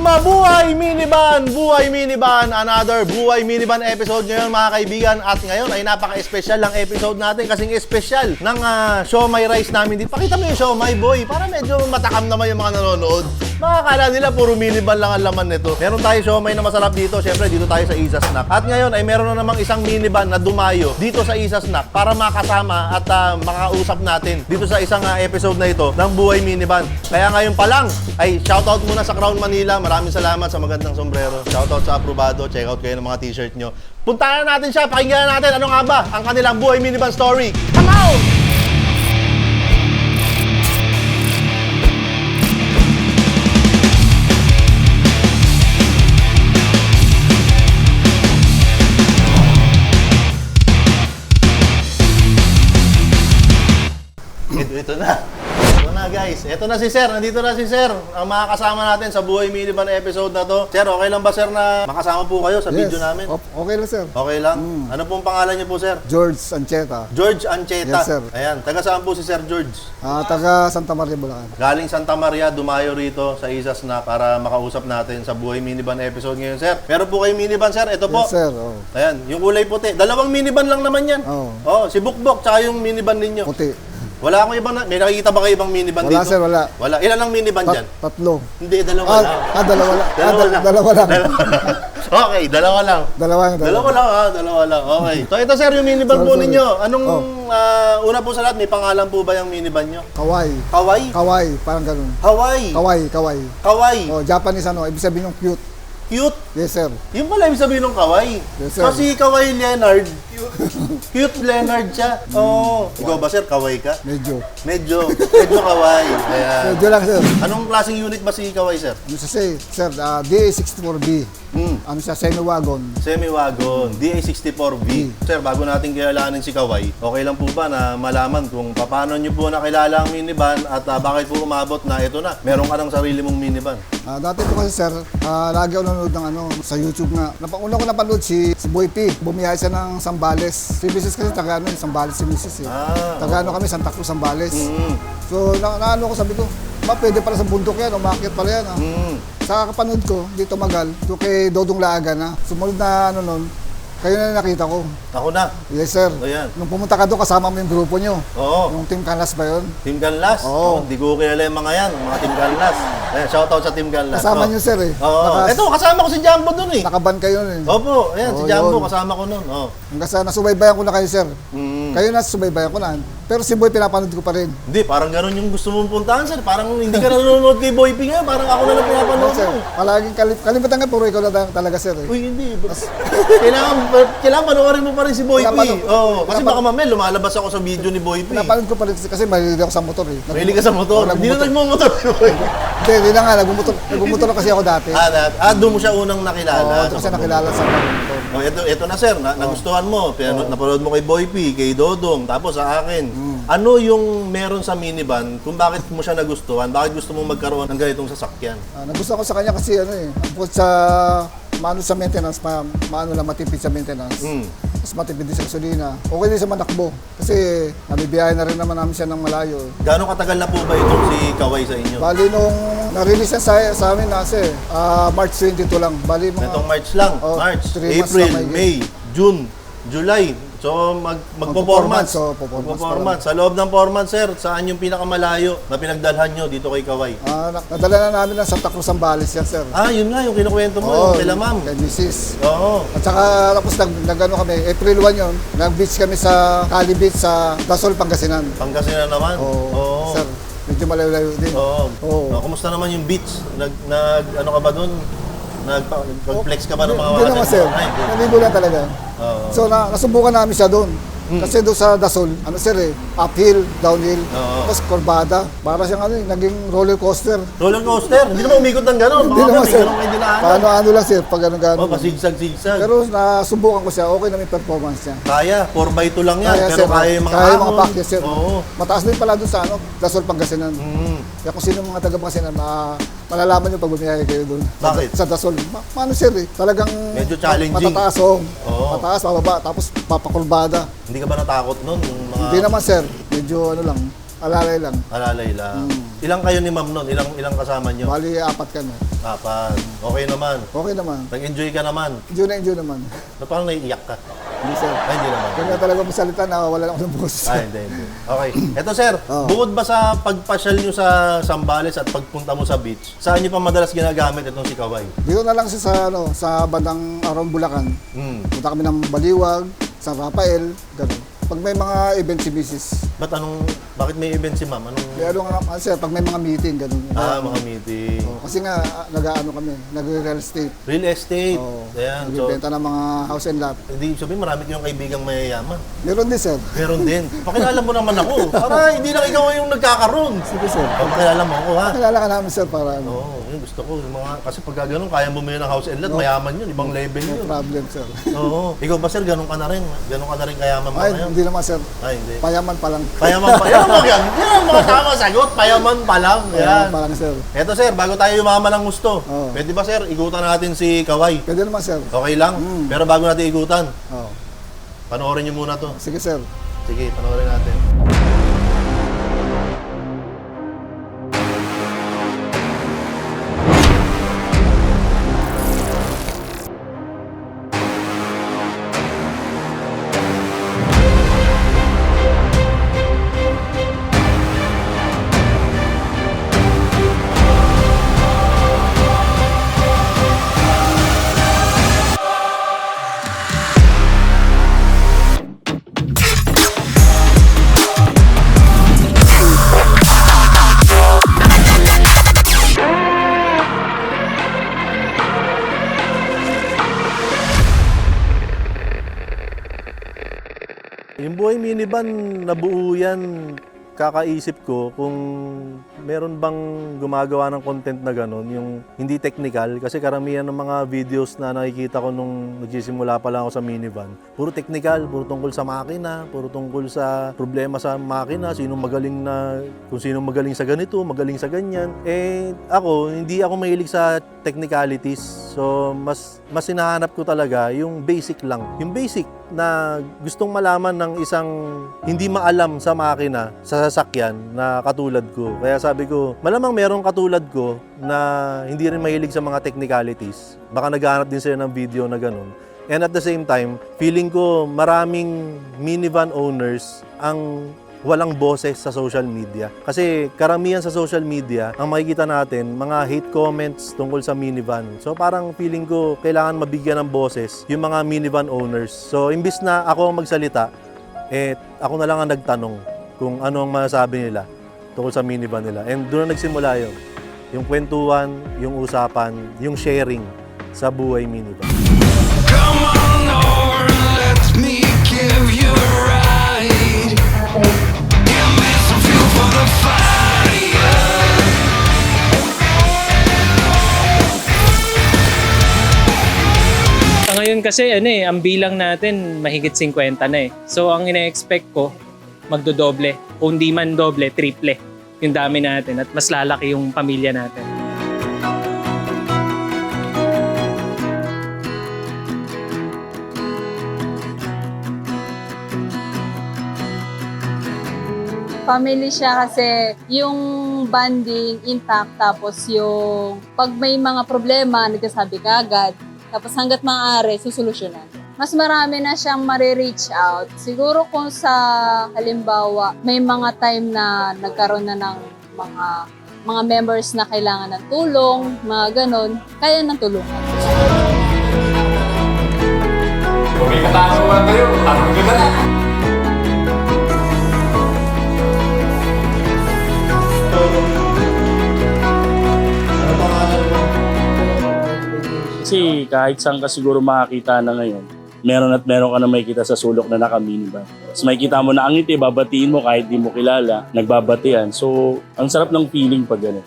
problema, buhay minivan, another buhay minivan episode ngayon mga kaibigan. At ngayon ay napaka-espesyal ang episode natin kasing espesyal ng siomai rice namin dito. Pakita mo yung siomai boy, para medyo matakam naman yung mga nanonood. Makakala nila puro minivan lang ang laman nito. Meron tayo siomai na masarap dito, syempre dito tayo sa Isa Snack. At ngayon ay meron na namang isang minivan na dumayo dito sa Isa Snack para makasama at makausap natin dito sa isang episode na ito ng buhay minivan. Kaya ngayon pa lang ay shoutout muna sa Crown Manila. Maraming salamat sa magandang sombrero. Shoutout sa Aprobado. Check out kayo ng mga t-shirt nyo. Puntahan natin siya. Pakinggan natin ano nga ba ang kanilang buhay minivan story. Come on! Ito na. Ito na guys. Ito na si Sir. Nandito na si Sir. Ang makakasama natin sa buhay minivan episode na to. Sir, okay lang ba Sir na makasama po kayo sa video namin? Okay lang sir. Okay lang? Ano pong pangalan niyo po Sir? George Ancheta. George Ancheta. Yes, sir. Ayan. Taga saan po si Sir George? Taga Santa Maria, Bulacan. Galing Santa Maria, dumayo rito sa Isa Snack para makausap natin sa buhay minivan episode ngayon Sir. Meron po kayong minivan Sir. Ito po. Yes sir. Oh. Ayan. Yung kulay puti. Dalawang minivan lang naman yan. Oh. Si Bukbok tsaka yung minivan ninyo. Puti. Wala akong ibang, may nakikita ba kayo ibang minivan Wala dito? sir, wala. Wala. Ilan ang minivan dyan? Tatlo. Hindi, dalawa lang. Dalawa lang. Dalawa lang. Dalawa lang. Okay, dalawa lang. Dalawa lang. Dalawa lang. Okay. So ito sir, yung minivan po ninyo. Anong, una po sa lahat, may pangalan po ba yung minivan nyo? Kawai. Kawai? Kawai, parang ganun. Hawaii? Kawai. Kawai? Oh, Japanese ibig sabihin yung cute. Cute? Yes sir. Yung pala ibig sabihin ng Kawai. Yes, sir. Kasi Kawai Leonard. Cute Leonard siya. Oo. Ikaw ba sir, Kawai ka? Medyo Kawai. Ayan. Medyo lang sir. Anong klaseng unit ba si Kawai sir? Ano siya sir, DA64B. Ano siya, semi-wagon. Semi-wagon, DA64V. Sir, bago natin kilalanin si Kawai, okay lang po ba na malaman kung paano nyo po nakilala ang minivan at bakit po umabot na ito na? Meron ka ng sarili mong minivan. Dati po kasi sir, lagi ako nanonood ng sa YouTube nga. Una ko napanood si Boy P. Bumiyahe siya ng Zambales. Si Mrs. kasi taga Zambales si Mrs. Taga kami, Santa Cruz, Zambales. So, naano ko, sabi ko, pwede pala sa bundok yan, umakit pala yan. Sa kapanood ko, dito magal, doon kay Dodong Laaga na. Sumunod na nun, kayo na nakita ko. Ako na. Yes, sir. Ayan. Nung pumunta ka doon, kasama mo yung grupo nyo. Oo. Yung Team Canlas ba yun? Team Canlas? Oo. Hindi ko kilala yung mga yan, mga Team Canlas. Ayan, shoutout sa Team Canlas. Kasama nyo, sir eh. Oo. Ito, kasama ko si Jumbo dun eh. Nakaban kayo nun eh. Opo, ayan, si Oo, Jumbo, yun. kasama ko nun. Oo. Hanggang sa nasubaybayan ko na kayo, sir. Kayo na subaybayan ko na. Pero si Boy, pinapanood ko pa rin. Hindi, parang gano'n yung gusto mong puntahan, sir. Parang hindi ka nanonood kay Boy P nga. Parang ako na lang pinapanood Sir, mo. palaging kalimutan nga, puro ikaw na talaga, sir eh. Uy, hindi. Kailangan panoorin mo pa rin si Boy P. Oo. Kasi baka mamaya lumalabas ako sa video ni Boy P. Pinapanood ko pa rin kasi mahilig ako sa motor eh. Mahilig ka sa motor? Hindi na nagmumotor si Boy P. Hindi na nga, nagmumotor na kasi ako dati. Doon mo siya unang nakilala. Oo, kasi nakilala sa motor. Oh, ito na sir, nagustuhan mo. Napanood mo kay Boy P, kay Dodong, tapos sa akin. Ano yung meron sa minivan kung bakit mo siya nagustuhan? Bakit gusto mong magkaroon ng ganitong sasakyan? Nagustuhan ko sa kanya kasi bukod sa maano sa maintenance, maano lang matipid sa maintenance. Mas matipid din sa gasolina. Okay din sa manakbo. Kasi nabibiyahe na rin naman namin siya ng malayo. Gaano katagal na po ba itong si Kawai sa inyo? Bali nung na-release niya sa amin March 22 lang. Bali mga Itong March lang. March, 3 months April, na May, June, July. So magpo-4 months. Magpo-4 months. Sa loob ng 4 months, sir, saan yung pinakamalayo na pinagdalhan nyo dito kay Kawai? Nadala na namin ng Santa Cruz, Zambales yan, sir. Yun nga, yung kinukwento mo, yung kila ma'am. Kay Mrs. Oo. At saka tapos nag-ano kami, April 1 yun, nag-beach kami sa Cali Beach sa Dasol, Pangasinan. Pangasinan naman? Oo. Sir, medyo malayo-layo din. Oo. Kumusta naman yung beach? Ano ka ba dun? Nag-flex ka ba ng mga Hindi naman, sir. Naligo lang talaga. So, nasubukan namin siya doon. Kasi doon sa Dasol, uphill, downhill, tapos kurbada. Para siyang naging roller coaster. Roller coaster? Hindi naman umikot ng gano'n. Hindi naman, sir. Paano lang, sir, pag gano'n. Pasigsag-sigsag. Pero nasubukan ko siya, okay na yung performance niya. Kaya, 4x2 lang yan. Pero sir, kaya yung mga kaya yung mga package, sir. Oo. Mataas din pala doon sa Dasol, Pangasinan. Kaya kung sino mga taga-Pangasinan, malalaman nyo pag bumiyahe kayo doon. Bakit? Sa Dasol. Sir eh. Talagang medyo challenging. Matataas, mataas, pababa, tapos papakurbada. Hindi ka ba natakot nun? Hindi naman, sir. Medyo alalay lang. Alalay lang. Ilang kayo ni ma'am nun? Ilang kasama nyo? Bali, 4 kami. Apat. Okay naman. Okay naman. Nag-enjoy ka naman. Enjoy naman. Na parang naiiyak ka. Hindi, sir. Ay, hindi naman. Kaya talaga masalita, nawawala lang ako ng boses. Ay, hindi. Okay. Eto sir, Oo. bukod ba sa pagpasyal nyo sa Zambales at pagpunta mo sa beach, saan nyo pa madalas ginagamit itong si Kaway? Dito na lang siya sa bandang around Bulacan. Punta kami ng Baliwag, San Rafael, gano'n. Pag may mga event si Mrs. Bakit may event si ma'am? Kaya sir, pag may mga meeting, gano'n. Mga meeting. Kasi nga, nag-ano kami, nag-real estate. Real estate. Oo. Ayan. So, Nagbibenta ng mga house and lot. hindi sabihin, marami kayong kaibigang mayayaman. Meron din, sir. Meron din. Pakilala mo naman ako. Para hindi lang ikaw yung nagkakaroon. Sige, sir. Pakilala mo ako, ha? Kilala ka namin, sir, para ano. Oo, yun gusto ko. Yung mga, kasi pagka ganun, kaya bumili ng house and lot, mayaman yun. Ibang level No yun. problem, sir. Oo. Ikaw ba, sir, ganun ka na rin? Ganun ka na rin kayaman mo Ay, ngayon? hindi naman, sir. Ay, hindi. Payaman pa lang. Payaman pa. Yan ang maganda. Yan ang mga tama sagot. Payaman pa lang. Payaman Yan. pa lang, sir. Eto, sir, bago tayo yumaman ng gusto, Oo. pwede ba, sir, igutan natin si Kaway? Pwede naman, sir. Okay lang? Pero bago natin igutan, Oo. panoorin niyo muna to. Sige, sir. Sige, panoorin natin. Yung buhay minivan, nabuo yan, kakaisip ko kung meron bang gumagawa ng content na gano'n, yung hindi technical. Kasi karamihan ng mga videos na nakikita ko nung nagsisimula pa lang ako sa minivan, puro technical, puro tungkol sa makina, puro tungkol sa problema sa makina, kung sino magaling sa ganito, magaling sa ganyan. Eh, ako, hindi ako mahilig sa technicalities. So, mas hinahanap ko talaga yung basic lang. Yung basic na gustong malaman ng isang hindi maalam sa makina, sa sasakyan na katulad ko. Kaya sabi ko, malamang merong katulad ko na hindi rin mahilig sa mga technicalities. Baka naghahanap din sila ng video na ganun. And at the same time, feeling ko maraming minivan owners ang walang boses sa social media. Kasi karamihan sa social media, ang makikita natin, mga hate comments tungkol sa minivan. So parang feeling ko, kailangan mabigyan ng boses yung mga minivan owners. So imbis na ako ang magsalita, ako na lang ang nagtanong kung ano ang masasabi nila tungkol sa minivan nila. And doon na nagsimula yun. Yung kwentuhan, yung usapan, yung sharing sa buhay minivan. Come on over, let me give you a ride. Give me some fuel for the fire. Sa ngayon kasi ang bilang natin mahigit 50 na eh. So ang ina-expect ko, magdodoble. Kung di man doble, triple yung dami natin at mas lalaki yung pamilya natin. Family siya kasi yung bonding intact, tapos yung pag may mga problema, nagsasabi ka agad, tapos hanggat maaari, susolusyonan. Mas marami na siyang marireach out. Siguro kung sa halimbawa, may mga time na nagkaroon na ng mga members na kailangan ng tulong, mga ganon, kaya ng tulungan. Kung may katanungan kayo, tanong ko na lang. Kasi kahit saan ka siguro makakita na ngayon, meron ka na makikita sa sulok na naka-minivan. Mas makikita mo na ang ngiti, babatiin mo kahit di mo kilala, nagbabatian. So, ang sarap ng feeling pag gano'n.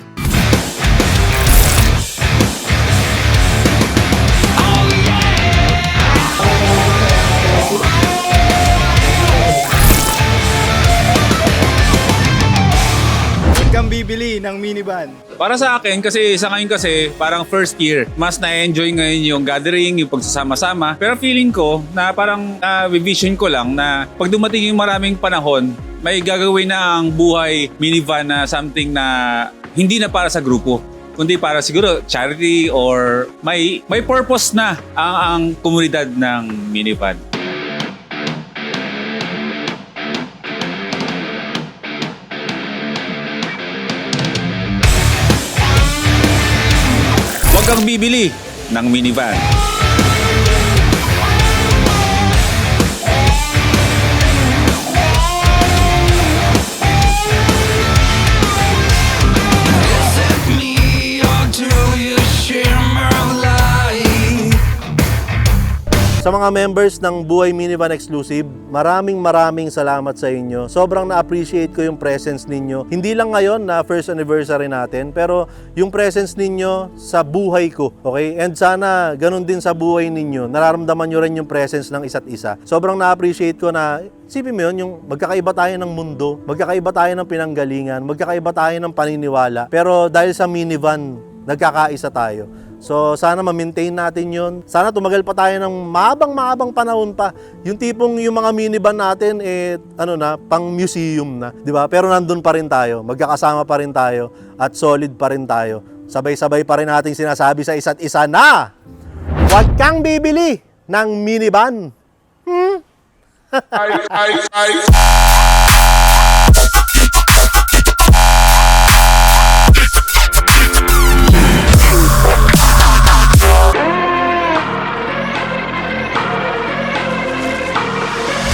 Kang bibili ng minivan. Para sa akin, kasi sa ngayon kasi, parang first year, mas na-enjoy ngayon yung gathering, yung pagsasama-sama. Pero feeling ko na parang vision ko lang na pag dumating yung maraming panahon, may gagawin na ang buhay minivan na something na hindi na para sa grupo, kundi para siguro charity or may purpose na ang komunidad ng minivan. Huwag kang bibili ng minivan. Set me onto your shimmer of light. Sa mga members ng Buhay Minivan Exclusive, maraming salamat sa inyo. Sobrang na-appreciate ko yung presence ninyo. Hindi lang ngayon na first anniversary natin, pero yung presence ninyo sa buhay ko. Okay? And sana ganun din sa buhay ninyo. Nararamdaman nyo rin yung presence ng isa't isa. Sobrang na-appreciate ko na isipin mo yun, yung magkakaiba tayo ng mundo, magkakaiba tayo ng pinanggalingan, magkakaiba tayo ng paniniwala. Pero dahil sa minivan, nagkakaisa tayo. So, sana ma-maintain natin yun. Sana tumagal pa tayo ng mahabang panahon pa. Yung tipong yung mga minivan natin, pang museum na. Di ba? Pero nandun pa rin tayo. Magkakasama pa rin tayo. At solid pa rin tayo. Sabay-sabay pa rin nating sinasabi sa isa't isa na huwag kang bibili ng minivan.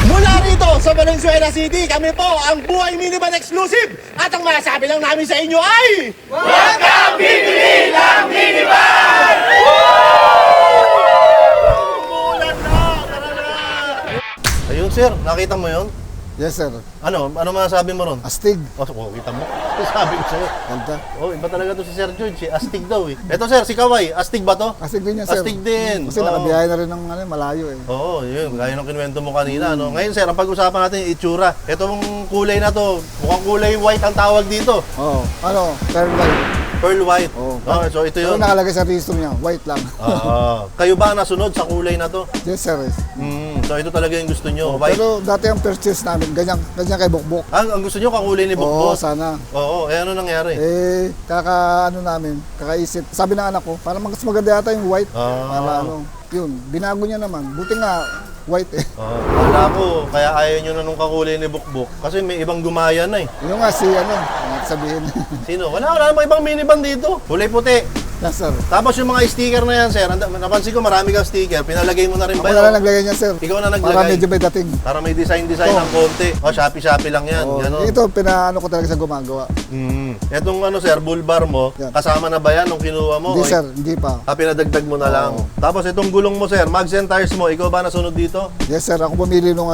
Mula rito sa Valenzuela City, kami po ang Buhay Minivan Exclusive. At ang masasabi lang namin sa inyo ay huwag kang bibili ng minivan! Umulan na! Tara na! Ayun sir, nakita mo yun? Yes, sir. Ano masasabi mo ron? Astig. Oh, kita mo. Sabi ko sa'yo. Ganda. Oh, iba talaga to si Sir George. Astig daw eh. Eto sir, si Kaway, astig ba to? Astig din yan, sir. Astig din. Kasi nakabiyahe na rin ng malayo eh. Oo, yun. Gaya ng kinuwento mo kanina. No? Ngayon, sir, ang pag-usapan natin yung itsura. Itong kulay na to, mukhang kulay white ang tawag dito. Oo. Pearl white. Pearl white. Oo. So, ito Pero yun. nakalagay sa registro niya, white lang. Kayo ba ang nasunod sa kulay na to? Yes, sir. So, ito talaga yung gusto nyo. White. Pero dati ang purchase namin, ganyan kay Bukbok. Ang gusto nyo, kakulay ni Oo, Bukbok? sana. Oo, ano nangyari? Kakaisip. Sabi ng anak ko, parang mas maganda yata yung white. Ah. Para yun, binago niya naman. Buti nga, white eh. Wala ko, kaya ayaw nyo na nung kakulay ni Bukbok. Kasi may ibang gumaya na eh. Yun nga sabihin. Sino? Wala namang ibang minivan dito. Kulay puti. Yes, sir. Tapos yung mga sticker na yan, sir, napansin ko marami kang sticker. Pinalagay mo na rin Ako ba na lang naglagay niya, sir. Ikaw na Para naglagay. medyo may dating. Para may design ng konti. Shopee lang yan. Ganon. Ito, pinaano ko talaga sa gumagawa. Etong sir, bull bar mo, Yan. kasama na ba yan nung kinuha mo? Hindi, sir. Hindi pa. Pinadagdag mo na lang. Tapos itong gulong mo, sir, mags and tires mo, ikaw ba nasunod dito? Yes, sir. Ako pumili nung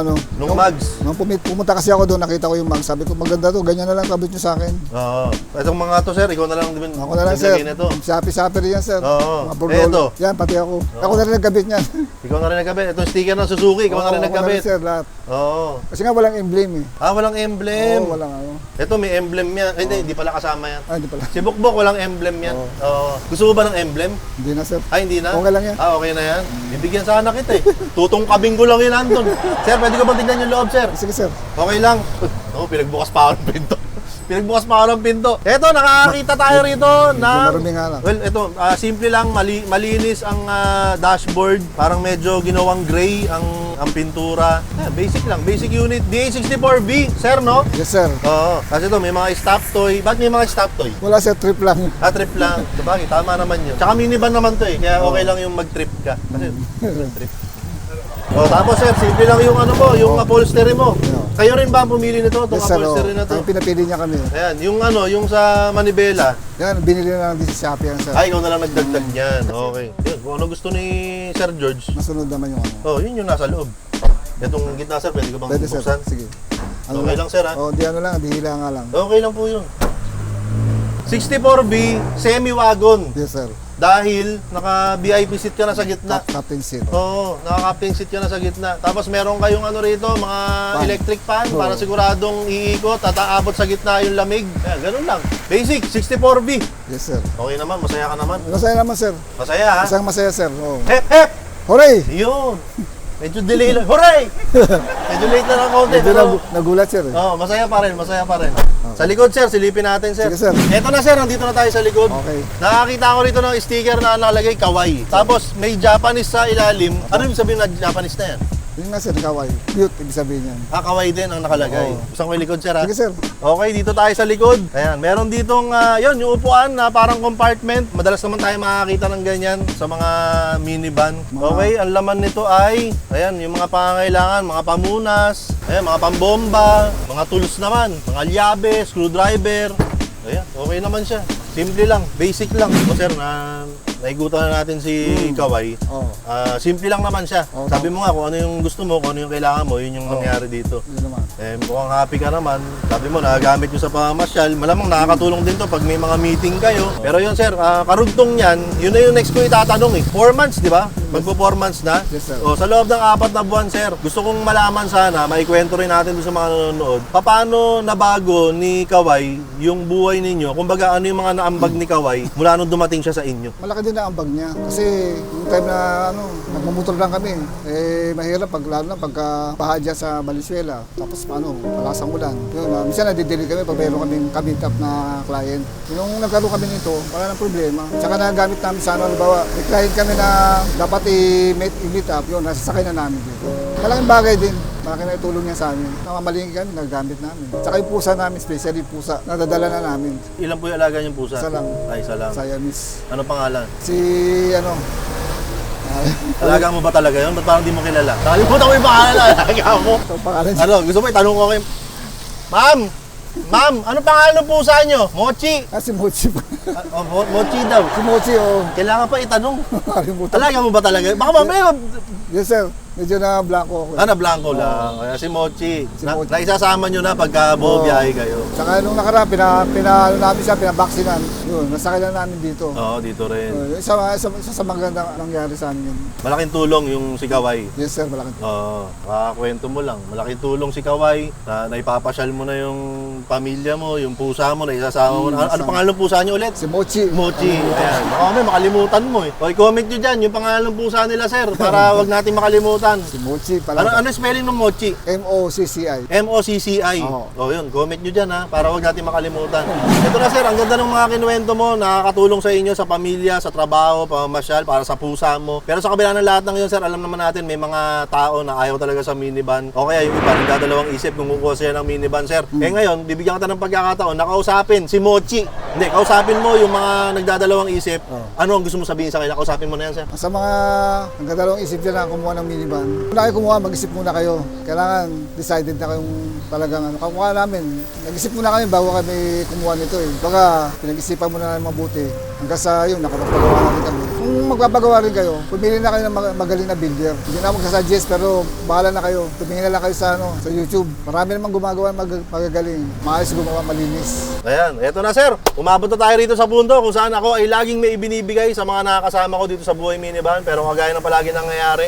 mags? Nung pumunta kasi ako doon, nakita ko yung mags. Sabi ko, maganda to. Ganyan na lang kabit nyo sa akin. Oo. Itong mga to, sir, ikaw na lang din. Ako na lang, sir. Nito. Shopee rin yan, sir. Oo. Mga Bordeaux. Ito. Yan, pati ako. Ako na rin nagkabit niyan. Ikaw na rin nagkabit. Itong sticker ng Suzuki, ikaw na rin Ako nagkabit. sir, lahat. Oo. Kasi nga walang emblem eh. Walang emblem. Oo, walang Ito may emblem yan. Hindi pala kasama yan. Hindi pala. Si Bukbok walang emblem yan. Oo. Gusto mo ba ng emblem? Hindi na, sir. Hindi na? Okay lang yan. Okay na yan. Bibigyan sana kita eh. Tutong kabinggo lang yun nandun. Sir, pwede ko bang tignan yung loob, sir? Sige, sir. Okay lang. Pinagbukas pa ako ng pinto. Eto, nakakita tayo rito ng... marumi nga lang. Well, ito, simple lang, malinis ang dashboard. Parang medyo ginawang gray ang pintura. Basic lang, basic unit. DA64V, sir, no? Yes, sir. Oo. Kasi ito, may mga stop toy. Ba't may mga stop toy? Wala, sir. Trip lang. Trip lang. Sabagay, tama naman yun. Tsaka minivan naman to eh. Kaya okay lang yung mag-trip ka. Kasi, trip. Tapos sir, simple lang yung yung upholstery mo. Kayo rin ba ang pumili nito? Itong Yes, sir. upholstery na to? Ang pinapili niya kami. Ayan, yung sa manibela. Yan, binili na lang din sa Shopee yan, sir. Ikaw na lang nagdagdag niyan. Okay. Yun, kung ano gusto ni Sir George. Masunod naman yung Yun yung nasa loob. Itong gitna sir, pwede ko bang Pwede, sir. buksan? Sige. Okay lang sir ha? Di hila nga lang. Okay lang po yun. 64B, semi-wagon. Yes, sir. Dahil naka-VIP seat ka na sa gitna. Captain seat. Oo, naka-captain seat ka na sa gitna. Tapos meron kayong rito, mga electric fan para siguradong iikot at aabot sa gitna yung lamig. Ganun lang. Basic, 64B. Yes, sir. Okay naman, masaya ka naman. Masaya naman, sir. Masaya ha? Masaya, sir. Oo. Hep, hep! Hooray! Yun. Medyo delay lang. Hooray! Medyo late na ng konti. Medyo Pero, nagulat sir eh. masaya pa rin, masaya pa rin. Sa likod, sir, silipin natin, sir. Sige, sir. Eto na, sir, nandito na tayo sa likod. Okay. Nakakita ko rito ng sticker na nakalagay kawaii. Tapos, may Japanese sa ilalim. Ano ibig sabihin na Japanese na yan? Yun nga sir, kawaii. Cute, ibig sabihin yan. Kawaii din ang nakalagay. Oo. Gusto ko yung likod, sir, ha? Sige sir. Okay, dito tayo sa likod. Ayan, meron ditong, yun, yung upuan na parang compartment. Madalas naman tayo makakita ng ganyan sa mga minivan. Okay, ang laman nito ay, ayan, yung mga pangangailangan, mga pamunas, ayan, mga pambomba, mga tools naman, mga lyabe, screwdriver. Ayan, okay naman siya. Simple lang, basic lang. O sir, naigutan na natin si Kawai. Oo. Simple lang naman siya. Oo, Sabi mo nga kung ano yung gusto mo, kung ano yung kailangan mo, yun yung nangyari dito. Yun naman. Mukhang happy ka naman. Sabi mo, nagagamit nyo sa pamamasyal. Malamang nakakatulong din to pag may mga meeting kayo. Pero yun sir, karugtong yan, yun na yung next ko itatanong eh. 4 months, di ba? Magpo 4 months na. Yes, sir. O, sa loob ng 4 na buwan, sir, gusto kong malaman sana, maikwento rin natin doon sa mga nanonood, paano nabago ni Kawai yung buhay ninyo? Kumbaga, ano yung mga naambag ni Kawai mula nung dumating siya sa inyo? Malaki din na ambag niya. Kasi yung time na nagmamotor lang kami, mahirap lalo na pagka baha dyan sa Valenzuela. Tapos palasang ulan. Yun, minsan nadidelay kami pag mayroon kaming kabitap na client. Nung nagkaroon kami nito, wala nang problema. Tsaka nagamit namin sa halimbawa, may client kami na dapat i-meet up, yun, nasasakay na namin dito. Malaking bagay din. Malaki na itulong niya sa amin. Namamalingin kami, nagagamit namin. Tsaka yung pusa namin, especially pusa, nadadala na namin. Ilan po yung alaga niyong pusa? Isa lang. Ay, isa lang. Siamese. Ano pangalan? Si, Alaga mo ba talaga yun? Ba't parang di mo kilala? Nakalimutan ko yung pangalan na alaga mo. ito pangalan niya. Ano, gusto mo itanong ko kayo? Ma'am! Ma'am, ano pangalan ng pusa niyo? Mochi! Si Mochi. Mochi daw. Si Mochi, oh. Kailangan pa itanong. Kalimutan. Alaga mo ba talaga? Baka mamaya, Yes, sir. Medyo na blanco ako. blanco lang. Kaya si Mochi. Si Mochi. Naisasama nyo na pagka bumiyahe kayo. Tsaka nung nakaraan, namin siya, pinabaksinan. Yun, nasakay na namin dito. Oo, dito rin. Isa sa magandang nangyari sa amin yun. Malaking tulong yung si Kawai. Yes, sir, malaki. Oo, kwento mo lang. Malaking tulong si Kawai na naipapasyal mo na yung pamilya mo, yung pusa mo, naisasama mo na. Ano pangalan ng pusa niyo ulit? Si Mochi. Mochi. Ayan. Baka may makalimutan mo eh. Okay, comment nyo dyan yung pangalan ng pusa nila, sir, para wag natin makalimutan. Si Mochi pala. Ano spelling ng Mochi? M-O-C-C-I. M-O-C-C-I. Oo. O yun, comment nyo dyan ha, para wag natin makalimutan. Ito na sir, ang ganda ng mga kinuwento mo, nakakatulong sa inyo, sa pamilya, sa trabaho, pamamasyal, para sa pusa mo. Pero sa kabila ng lahat ng yun sir, alam naman natin may mga tao na ayaw talaga sa minivan. O kaya yung iba, nagdadalawang isip kung kukuha sila ng minivan sir. Ngayon, bibigyan kita ng pagkakataon, nakausapin si Mochi. Hindi, kausapin mo yung mga nagdadalawang isip. Ano ang gusto mo sabihin sa kanila? Kausapin mo na yan sir. Sa mga nagdadalawang isip dyan na kumuha ng minivan, kung kayo kumuha, mag-isip muna kayo. Kailangan decided na kayong talagang kakuha namin. Nag-isip muna kami bago kami kumuha nito eh. Baka pinag-isipan muna namin mabuti. Hanggang sa yun, nakapagpagawa namin kami. Kung magpapagawa rin kayo, pumili na kayo ng magaling na builder. Hindi na ako magsasuggest pero bahala na kayo. Tumingin na lang kayo sa YouTube. Marami namang gumagawa magagaling. Maayos gumawa, malinis. Ayan, eto na sir. Umabot na tayo rito sa punto kung saan ako ay laging may ibinibigay sa mga nakakasama ko dito sa Buhay Minivan. Pero kagaya ng palagi nangyayari,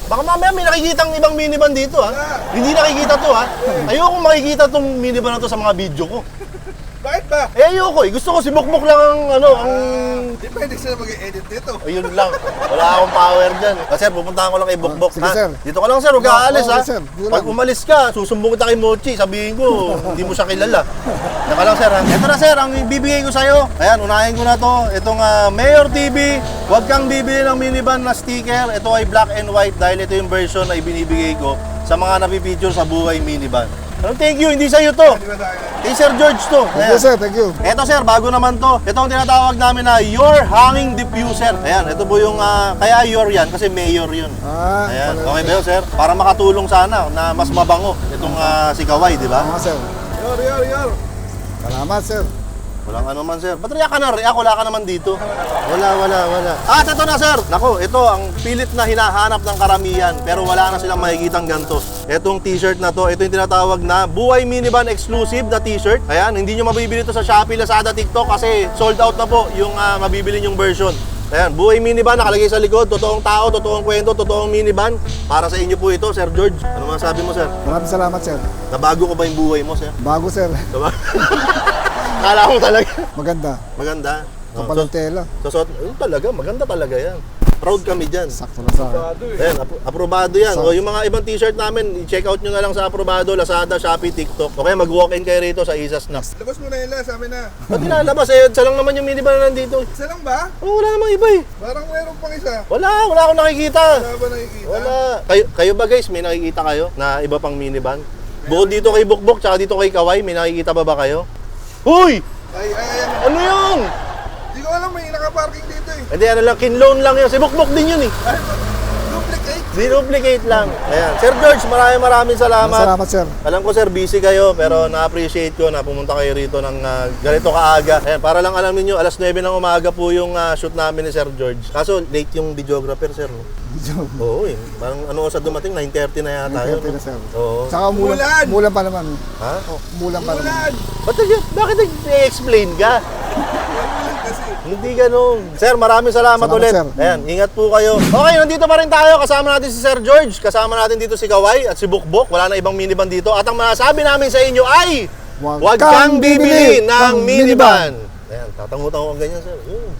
baka mamaya may nakikitang ibang minivan dito ha. Hindi nakikita to ha. Ayoko makikita tong minivan na to sa mga video ko. Bakit ba? Ayoko eh. Gusto ko si Mukmuk lang ang Di ba hindi sila mag-edit dito? Ayun lang. Wala akong power dyan. Sir, pupuntahan ko lang kay Bukbok. Sige, sir. Dito ka lang, sir. Huwag ka aalis, ha? sir. Dito Pag lang. umalis ka, susumbong kita kay Mochi. Sabihin ko, hindi mo siya kilala. Dito lang, sir, ha? Ito na, sir. Ang ibibigay ko sa'yo. Ayan, unahin ko na to. Itong Mayor TV. Huwag kang bibili ng minivan na sticker. Ito ay black and white dahil ito yung version na ibinibigay ko sa mga napipicture sa Buhay Minivan. Thank you, hindi sa'yo to. Kay Sir George to. Thank you, sir. Thank you. Eto sir, bago naman to. Ito ang tinatawag namin na Your Hanging Diffuser. Ayan, ito po yung, kaya your yan kasi mayor yun. Ayan, okay ba yun sir? Para makatulong sana na mas mabango itong si Kawai, di ba? Sir. Yor. Salamat, sir. Walang ano man sir. Ba't riyak ka na? Riyak, wala ka naman dito. Wala. Ito na sir. Nako, ito ang pilit na hinahanap ng karamihan pero wala na silang makikitang ganito. Itong t-shirt na to, ito yung tinatawag na Buhay Minivan exclusive na t-shirt. Ayan, hindi nyo mabibili ito sa Shopee, Lazada, TikTok kasi sold out na po yung mabibili nyong version. Ayan, Buhay Minivan nakalagay sa likod, totoong tao, totoong kwento, totoong minivan. Para sa inyo po ito, Sir George. Ano masabi mo, sir? Maraming salamat, sir. Nabago ko ba yung buhay mo, sir? Bago, sir. Kala ko talaga. Maganda. Maganda. Kapal ng tela. Talaga, maganda talaga yan. Proud kami dyan. Sakto na sa akin. Ayan, aprobado yan. O, yung mga ibang t-shirt namin, i-check out nyo na lang sa aprobado, Lazada, Shopee, TikTok. Okay, mag-walk-in kayo rito sa Isa Snacks. Labas mo na yun, sa amin na. Ba't nilalabas? Eh, isa lang naman yung minivan na nandito. Isa lang ba? Oh, wala namang iba eh. Parang meron pang isa. Wala akong nakikita. Wala ba nakikita? Wala. Kayo ba guys, may nakikita kayo na iba pang minivan? Bukod dito kay Bukbok, tsaka dito kay Kaway, may nakikita ba kayo? Huy! Ay, Ano yun? Hindi ko alam, may nakaparking dito eh. Hindi, ano lang, kinloan lang yun. Si Bukbok din yun eh. Ay, duplicate. Dinuplicate lang. Ayan. Sir George, maraming salamat. Salamat, sir. Alam ko sir, busy kayo, pero na-appreciate ko na pumunta kayo rito ng ganito kaaga. Ayan, para lang alam niyo, alas 9 ng umaga po yung shoot namin ni Sir George. Kaso late yung videographer, sir. No? Oo, eh. Parang ano sa dumating, 9:30 na yata yun. 9:30 na, sir. Oo. Tsaka umulan pa naman. Ha? Umulan pa naman. Ulan. Bakit nag-explain ka? Ulan kasi. Hindi ganun. Sir, maraming salamat ulit. Sir. Ayan, ingat po kayo. Okay, nandito pa rin tayo. Kasama natin si Sir George. Kasama natin dito si Kaway at si Bukbok. Wala na ibang minivan dito. At ang masasabi namin sa inyo ay huwag kang bibili ng minivan. Ayan, tatango-tango ang ganyan, sir. Yun.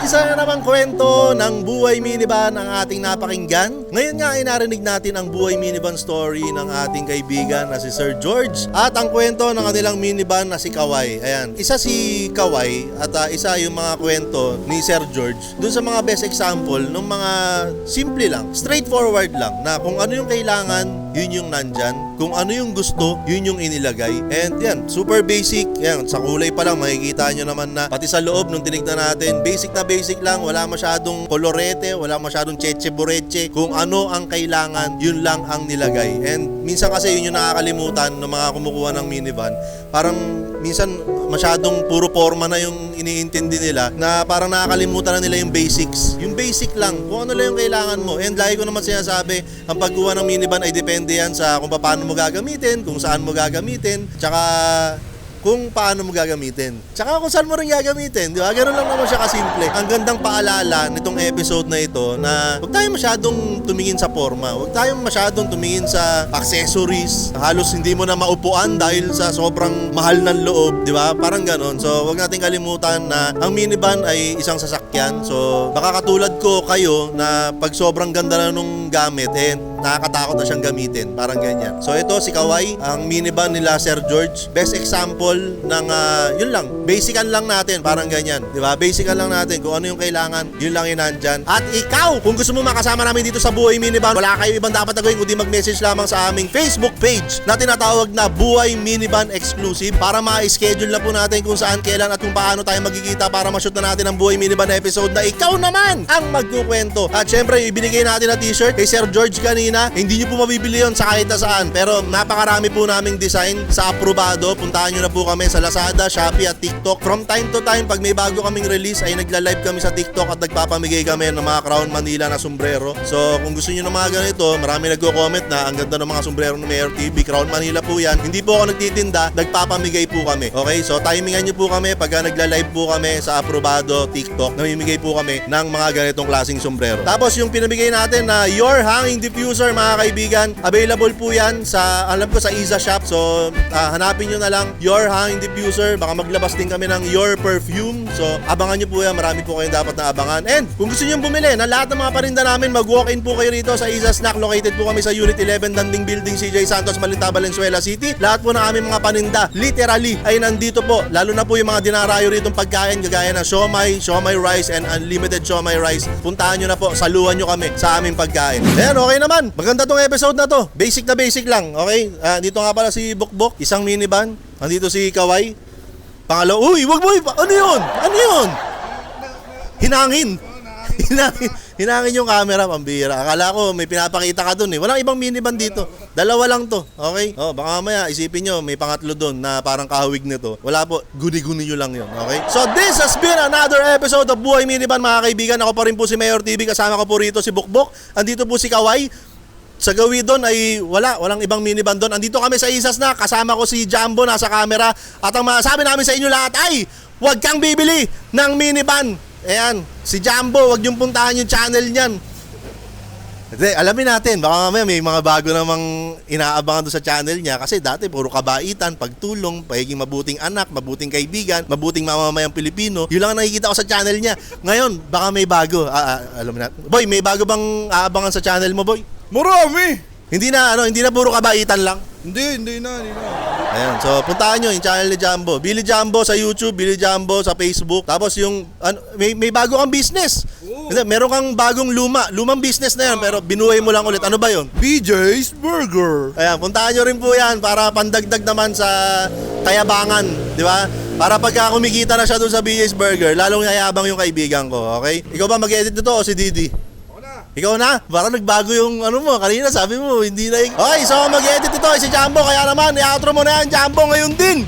Isa na namang kwento ng Buhay Minivan ang ating napakinggan. Ngayon nga ay narinig natin ang Buhay Minivan story ng ating kaibigan na si Sir George at ang kwento ng kanilang minivan na si Kaway. Ayan, isa si Kaway at isa yung mga kwento ni Sir George dun sa mga best example ng mga simple lang, straightforward lang na kung ano yung kailangan, yun yung nandyan. Kung ano yung gusto, yun yung inilagay. And yan, super basic. Yan, sa kulay pa lang makikita nyo naman na pati sa loob nung tinignan natin, basic na basic lang, wala masyadong kolorete, wala masyadong cheche-boreche. Kung ano ang kailangan, yun lang ang nilagay. And minsan kasi yun yung nakakalimutan ng mga kumukuha ng minivan. Parang minsan masyadong puro forma na yung iniintindi nila na parang nakakalimutan na nila yung basics. Yung basic lang, kung ano lang yung kailangan mo. And lagi ko naman sinasabi, ang pagkuha ng minivan ay depende yan sa kung paano mo gagamitin, kung saan mo gagamitin, tsaka kung paano mo gagamitin. Tsaka kung saan mo rin gagamitin, di ba? Ganun lang naman siya kasimple. Ang gandang paalala nitong episode na ito na huwag tayong masyadong tumingin sa forma. Huwag tayong masyadong tumingin sa accessories. Halos hindi mo na maupuan dahil sa sobrang mahal ng loob, di ba? Parang ganun. So, huwag natin kalimutan na ang minivan ay isang sasakyan. So, baka katulad ko kayo na pag sobrang ganda na nung gamit, nakakatakot na siyang gamitin. Parang ganyan. So, ito si Kaway, ang minivan nila Sir George. Best example ng yun lang, basican lang natin, parang ganyan, di ba? Basican lang natin kung ano yung kailangan, yun lang yung nandyan. At ikaw, kung gusto mo makasama namin dito sa Buhay Minivan, wala kayo ibang dapat na gawin kundi mag-message lamang sa aming Facebook page na tinatawag na Buhay Minivan Exclusive para ma-schedule na po natin kung saan, kailan at kung paano tayo magkikita para ma-shoot na natin ang Buhay Minivan episode na ikaw naman ang magkukwento. At syempre, ibinigay natin na t-shirt kay Sir George kanina. Hindi nyo po mabibili yun sa kahit na saan, pero napakarami po naming design sa aprobado. Puntahan nyo na po kami sa Lazada, Shopee at TikTok. From time to time, pag may bago kaming release, ay nagla-live kami sa TikTok at nagpapamigay kami ng mga Crown Manila na sombrero. So, kung gusto niyo ng mga ganito, marami nagko-comment na ang ganda ng mga sombrero ng Mayor TV. Crown Manila po yan. Hindi po ako nagtitinda, nagpapamigay po kami. Okay? So, timingan niyo po kami pag nagla-live po kami sa aprobado TikTok. Namimigay po kami ng mga ganitong klaseng sombrero. Tapos, yung pinamigay natin na Your Hanging Diffuser, mga kaibigan, available po yan sa, alam ko, sa Isa Shop. So, hanapin nyo na lang Your Hanging Diffuser. Baka maglabas din kami ng Your Perfume. So, abangan nyo po yan. Marami po kayong dapat na abangan. And kung gusto nyo bumili ng lahat ng mga parinda namin, mag-walk-in po kayo rito sa Isa Snack. Located po kami sa Unit 11, Danding Building, CJ Santos, Malinta, Valenzuela City. Lahat po ng aming mga paninda, literally, ay nandito po. Lalo na po yung mga dinarayo rito pagkain, gagaya ng siomay, siomay rice, and unlimited siomay rice. Puntahan nyo na po, saluhan nyo kami sa aming pagkain. Ayan, okay naman. Maganda tong episode na to. Basic na basic lang, okay? Dito nga pala si Bukbok, isang minivan. Nandito si Kaway. Pangalaw, uy, wag mo, ano yun? Ano yun? Hinangin. Hinangin yung camera, pambira. Akala ko may pinapakita ka dun eh. Walang ibang minivan dito. Dalawa lang to, okay? Oh, baka mamaya isipin nyo, may pangatlo dun na parang kahawig nito. Wala po, guni-guni nyo lang yun, okay? So this has been another episode of Buhay Minivan, mga kaibigan. Ako pa rin po si Mayor TV, kasama ko po rito si Bukbok. Andito po si Kaway. Sa gawi doon ay walang ibang minivan doon. Andito kami sa Isas na, kasama ko si Jumbo nasa camera. At ang masasabi namin sa inyo lahat ay huwag kang bibili ng minivan. Ayan, si Jumbo, huwag niyong puntahan yung channel niyan. Hindi, alamin natin. Baka mamaya may mga bago namang inaabangan doon sa channel niya. Kasi dati puro kabaitan, pagtulong, pagiging mabuting anak, mabuting kaibigan, mabuting mamamayang Pilipino. Yun lang ang nakikita ko sa channel niya. Ngayon, baka may bago. Alam natin. Boy, may bago bang aabangan sa channel mo, boy? Marami! Hindi na puro kabaitan lang. Hindi na. Ayan, so puntahan nyo yung channel ni Jumbo. Billy Jumbo sa YouTube, Billy Jumbo sa Facebook. Tapos yung, may bago kang business. Hindi, meron kang bagong lumang business na yan, pero binuhay mo lang ulit. Ano ba yun? BJ's Burger. Ayan, puntahan nyo rin po yan para pandagdag naman sa kayabangan, di ba? Para pagka kumikita na siya doon sa BJ's Burger, lalong yayabang yung kaibigan ko, okay? Ikaw ba mag-edit nito o si Didi? Ikaw na? Parang nagbago yung ano mo. Kanina sabi mo, hindi na. Okay, so mag-edit ito si Jumbo. Kaya naman, i-outro mo na yan, Jumbo, ngayon din.